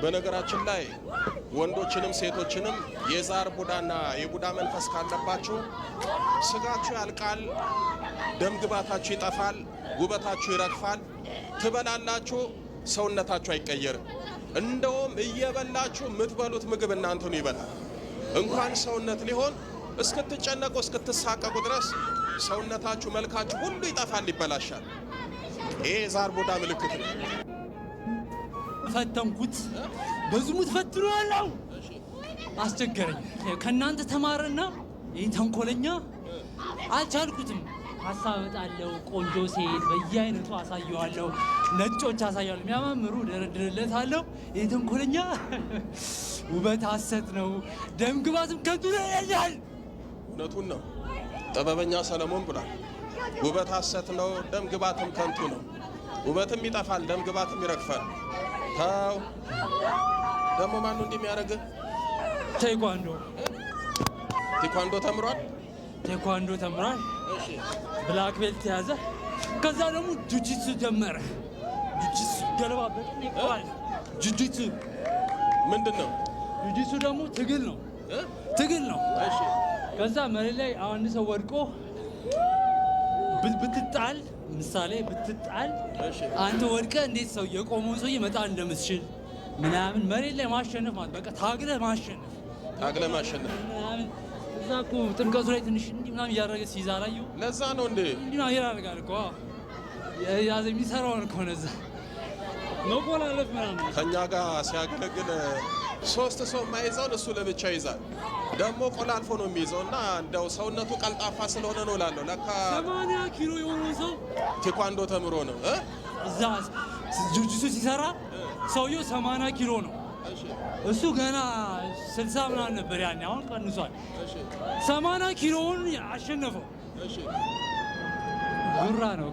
በነገራችን ላይ ወንዶችንም ሴቶችንም የዛር ቡዳና የቡዳ መንፈስ ካለባችሁ ስጋችሁ ያልቃል፣ ደም ግባታችሁ ይጠፋል፣ ውበታችሁ ይረግፋል፣ ትበላላችሁ፣ ሰውነታችሁ አይቀየርም። እንደውም እየበላችሁ የምትበሉት ምግብ እናንተኑ ይበላል። እንኳን ሰውነት ሊሆን እስክትጨነቁ እስክትሳቀቁ ድረስ ሰውነታችሁ መልካችሁ ሁሉ ይጠፋል፣ ይበላሻል። ይሄ የዛር ቡዳ ምልክት ነው። ፈተንኩት፣ በዝሙት ፈትኗለሁ፣ አስቸገረኝ። ከናንተ ተማረና ይሄ ተንኮለኛ አልቻልኩትም። ሀሳብ እጣለሁ፣ ቆንጆ ሴት በየአይነቱ አሳየዋለሁ፣ ነጮች አሳየዋለሁ፣ የሚያማምሩ ደረድርለታለሁ። ይሄ ተንኮለኛ ውበት ሐሰት ነው፣ ደም ግባትም ከንቱ ነው ይላል። እውነቱን ነው። ጥበበኛ ሰለሞን ብሏል። ውበት ሐሰት ነው፣ ደም ግባትም ከንቱ ነው። ውበትም ይጠፋል፣ ደም ግባትም ይረግፋል። ታው ደሞ ማን ነው እንደሚያረግ? ቴኳንዶ ተምሯል። ቴኳንዶ ተምሯል። እሺ ብላክ ቤልት ያዘ። ከዛ ደግሞ ጁጂትሱ ጀመረ። ጁጂትሱ ገለባበጥ ይባላል። ጁጂትሱ ምንድነው? ጁጂትሱ ደግሞ ትግል ነው። ትግል ነው። እሺ ከዛ መሬት ላይ አንድ ሰው ወድቆ ብትጣል፣ ምሳሌ ብትጣል፣ አንተ ወድቀ እንዴት ሰው የቆመውን ሰውዬ መጣል እንደምትችል ምናምን መሬት ላይ ማሸነፍ ማለት በቃ ታግለህ ማሸነፍ ምናምን። እዛ እኮ ጥምቀቱ ላይ ትንሽ እንዲህ ምናምን እያደረገ ሲይዛ አላየሁ። ለዛ ነው እንዴ እንዲህ ነው ያደርጋል እኮ ያዘ የሚሰራውን እኮ ነው። እዛ መቆላለፍ ምናምን ከኛ ጋር ሲያገለግል ሶስት ሰው የማይዘውን እሱ ለብቻ ይዛል። ደግሞ ቆላልፎ ነው የሚይዘው እና እንደው ሰውነቱ ቀልጣፋ ስለሆነ ነው እላለሁ። ለካ 80 ኪሎ የሆነ ሰው ቴኳንዶ ተምሮ ነው እዛ ጁጂትሱ ሲሰራ ሰውየው 80 ኪሎ ነው። እሱ ገና 60 ምናምን ነበር ያኔ፣ አሁን ቀንሷል። 80 ኪሎውን አሸነፈው። ጉራ ነው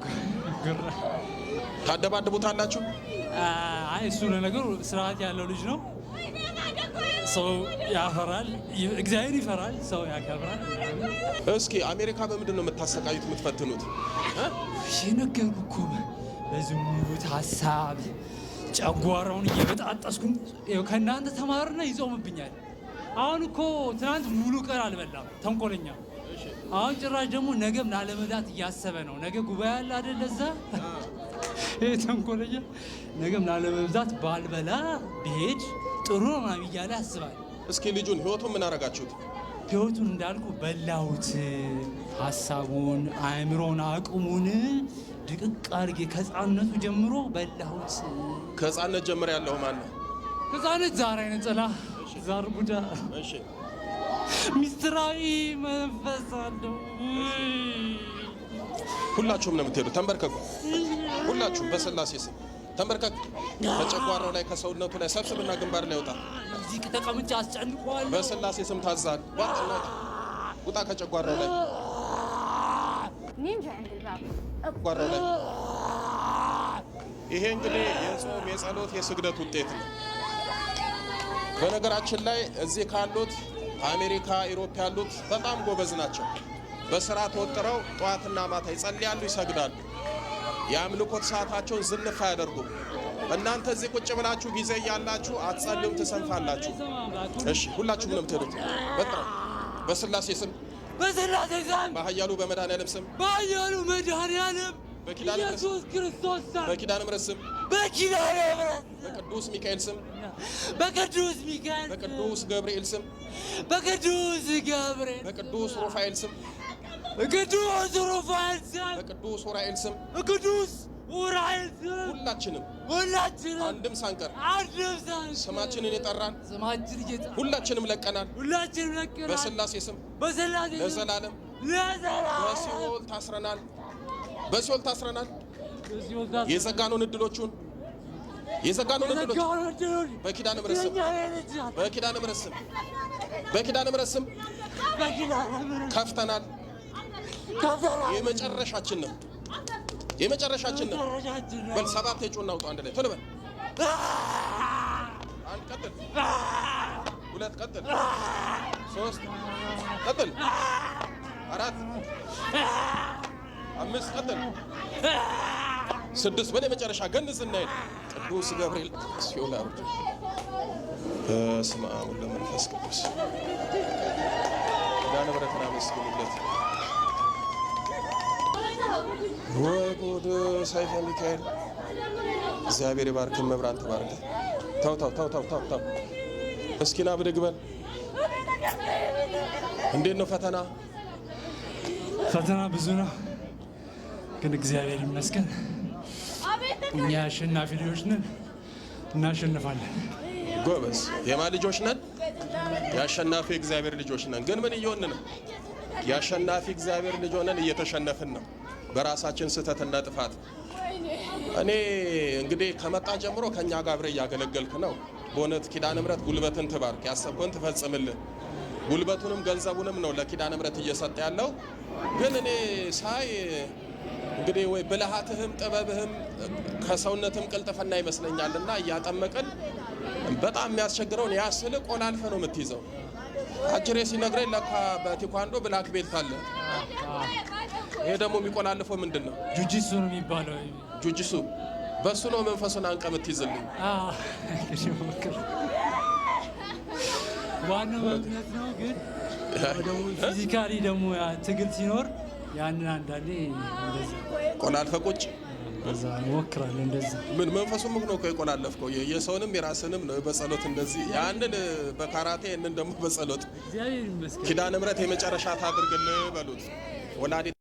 ጉራ። ታደባድቡታላችሁ? አይ እሱ ለነገሩ ስርዓት ያለው ልጅ ነው። ሰው ያፈራል፣ እግዚአብሔር ይፈራል፣ ሰው ያከብራል። እስኪ አሜሪካ በምንድን ነው የምታሰቃዩት የምትፈትኑት? የነገርኩህ እኮ በዝሙት ሀሳብ ጨጓራውን እየበጣጠስኩ ከእናንተ ተማርና ይጾምብኛል። አሁን እኮ ትናንት ሙሉ ቀን አልበላም ተንኮለኛ። አሁን ጭራሽ ደግሞ ነገም ላለመብላት እያሰበ ነው። ነገ ጉባኤ አለ አይደል? እዛ ይሄ ተንኮለኛ ነገም ላለመብላት ባልበላ ብሄድ ጥሩ ነው ምናምን እያለ ያስባል። እስኪ ልጁን ህይወቱን ምን አረጋችሁት? ህይወቱን እንዳልኩ በላሁት። ሀሳቡን፣ አእምሮን፣ አቅሙን ድቅቅ አድርጌ ከህፃንነቱ ጀምሮ በላሁት። ከህፃንነት ጀምሮ ያለው ማን ነው? ህፃንነት ዛር አይነት ጥላ ዛር ቡዳ። እሺ ሚስጥራዊ መንፈስ አለው። ሁላችሁም ነው የምትሄዱት። ተንበርከኩ። ሁላችሁም በስላሴ ስም ተንበርከክ። ከጨጓራው ላይ ከሰውነቱ ላይ ሰብስብና ግንባር ላይ ወጣ። እዚህ ተቀምጬ አስጨንቀዋለሁ። በስላሴ ስም ታዛል። ውጣ ከጨጓራው ላይ ጓራው ላይ። ይሄ እንግዲህ የጾም የጸሎት የስግደት ውጤት ነው። በነገራችን ላይ እዚህ ካሉት አሜሪካ፣ ኢሮፕ ያሉት በጣም ጎበዝ ናቸው። በስራ ተወጥረው ጠዋትና ማታ ይጸልያሉ፣ ይሰግዳሉ። የአምልኮት ሰዓታቸውን ዝንፍ አያደርጉም። እናንተ እዚህ ቁጭ ብላችሁ ጊዜ እያላችሁ አትጸልዩም፣ ትሰንፋላችሁ። እሺ ሁላችሁም ነው የምትሄዱት። በስላሴ ስም በስላሴ ስም በኃያሉ በመድኃኒዓለም ስም በኃያሉ መድኃኒዓለም ኢየሱስ ክርስቶስ ስም በኪዳነ ምሕረት ስም በኪዳነ ምሕረት በቅዱስ ሚካኤል ስም በቅዱስ ሚካኤል በቅዱስ ገብርኤል ስም በቅዱስ ገብርኤል በቅዱስ ሩፋኤል ስም በቅዱስ ሩፋኤል ስም በቅዱስ ኡራኤል ስም በቅዱስ ኡራኤል ስም ሁላችንም አንድም ሳንቀር ስማችንን የጠራን ሁላችንም ለቀናል። በስላሴ ስም ለዘላለም በሲኦል ታስረናል። በሲኦል ታስረናል። የዘጋኑን እድሎቹን በኪዳነ ምሕረት ስም በኪዳነ ምሕረት ስም በኪዳነ ምሕረት ስም ከፍተናል። የመጨረሻችን ነው። የመጨረሻችን ነው። በል ሰባት የጮና አውጣ አንድ ላይ ቶሎ በል። አንድ ቀጥል፣ ሁለት ቀጥል፣ ሶስት ቀጥል፣ አራት፣ አምስት ቀጥል፣ ስድስት ወደ መጨረሻ ገንዝ እናይ። ቅዱስ ገብርኤል ሲኦል አውርድ። በስመ አብ ወወልድ ወመንፈስ ቅዱስ ኪዳነ ምሕረትን አመስግኑለት። ወይ ጉድ! ሰይፈ ሚካኤል እግዚአብሔር ይባርክ። መብራን ተባረከ። ተው እስኪ ና ብድግ በል። እንዴት ነው ፈተና? ፈተና ብዙ ነው፣ ግን እግዚአብሔር ይመስገን እኛ አሸናፊ ልጆች ነን፣ እናሸንፋለን። ጎበዝ። የማን ልጆች ነን? የአሸናፊ እግዚአብሔር ልጆች ነን። ግን ምን እየሆን ነው? የአሸናፊ እግዚአብሔር ልጅ ሆነን እየተሸነፍን ነው በራሳችን ስህተትና ጥፋት። እኔ እንግዲህ ከመጣ ጀምሮ ከኛ ጋር አብረህ እያገለገልክ ነው። በእውነት ኪዳነ ምሕረት ጉልበትን ትባርክ፣ ያሰብከውን ትፈጽምልህ። ጉልበቱንም ገንዘቡንም ነው ለኪዳነ ምሕረት እየሰጠ ያለው። ግን እኔ ሳይ እንግዲህ ወይ ብልሃትህም ጥበብህም ከሰውነትም ቅልጥፍና ይመስለኛልና እያጠመቅን በጣም የሚያስቸግረውን ያስል ቆላልፈ ነው የምትይዘው። አጅሬ ሲነግረኝ ለካ በቴኳንዶ ብላክ ቤልት አለ። ይሄ ደግሞ የሚቆላልፈው ምንድን ነው? ጁጂሱ ነው የሚባለው። ጁጂሱ በሱ ነው መንፈሱን አንቀ የምትይዝልኝ። ዋናው በእምነት ነው። ግን ደግሞ ፊዚካሊ ደግሞ ትግል ሲኖር ያንን አንዳንዴ እንደዛ ቆላልፈ ቁጭ በዛ እንሞክራለን። እንደዛ ምን መንፈሱም ነው እኮ የቆላለፍከው፣ የሰውንም የራስንም ነው በጸሎት እንደዚህ። ያንን በካራቴ ያንን ደግሞ በጸሎት እግዚአብሔር ይመስገን። ኪዳነ ምሕረት የመጨረሻ ታድርግልህ በሉት። ወላዲተ